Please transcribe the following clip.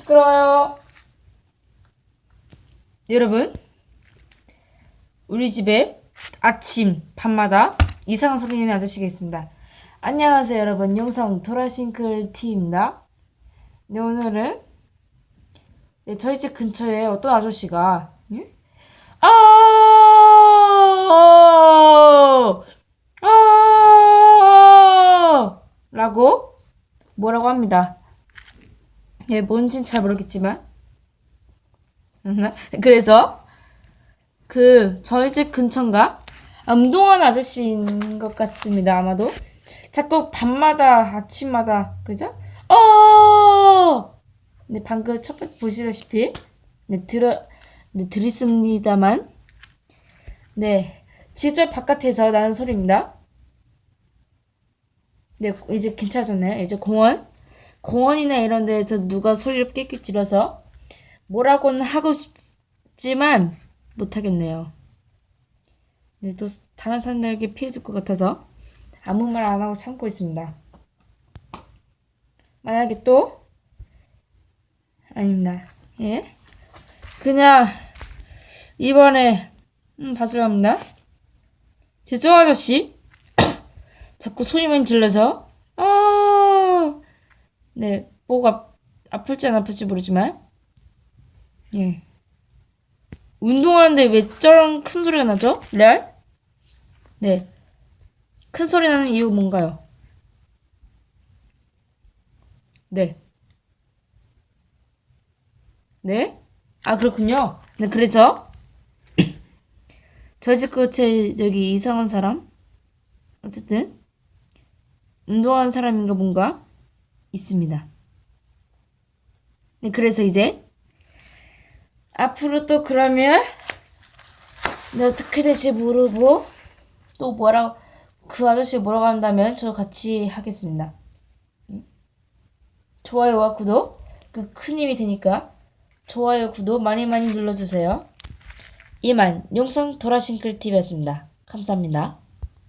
시끄러워요. 여러분, 우리 집에 아침, 밤마다 이상한 소리 내는 아저씨가 있습니다. 안녕하세요, 여러분. 영상 도라싱클 티입니다. 네, 오늘은 저희 집 근처에 어떤 아저씨가 아, 라고 뭐라고 합니다. 예, 뭔진 잘 모르겠지만 그래서 저희 집 근처인가 운동하는 아저씨인 것 같습니다. 아마도 자꾸 밤마다 아침마다 그러죠? 네, 방금 첫 번째 보시다시피 들었습니다만 네, 직접 바깥에서 나는 소리입니다. 네, 이제 괜찮아졌네요. 이제 공원이나 이런 데에서 누가 소리를 깨끗 질러서 뭐라고는 하고 싶지만 못하겠네요. 네, 또 다른 사람들에게 피해 줄 것 같아서 아무 말 안 하고 참고 있습니다. 만약에 또 아닙니다. 예, 그냥 이번에 봐주려 합니다. 제 저 아저씨 자꾸 소리만 질러서 네, 뭐가 아플지 안 아플지 모르지만 예, 운동하는데 왜 저런 큰 소리가 나죠? 레알? 네, 큰 소리 나는 이유 뭔가요? 네, 네? 아, 그렇군요. 네, 그래서 저희 집 끝에 여기 이상한 사람 어쨌든 운동하는 사람인가 뭔가 있습니다. 네, 그래서 이제 앞으로 또 그러면 네, 어떻게 될지 모르고 또 뭐라고 그 아저씨 뭐라고 한다면 저 같이 하겠습니다. 좋아요와 구독 그 큰 힘이 되니까 좋아요 구독 많이 눌러주세요. 이만 용성 도라싱클 TV였습니다. 감사합니다.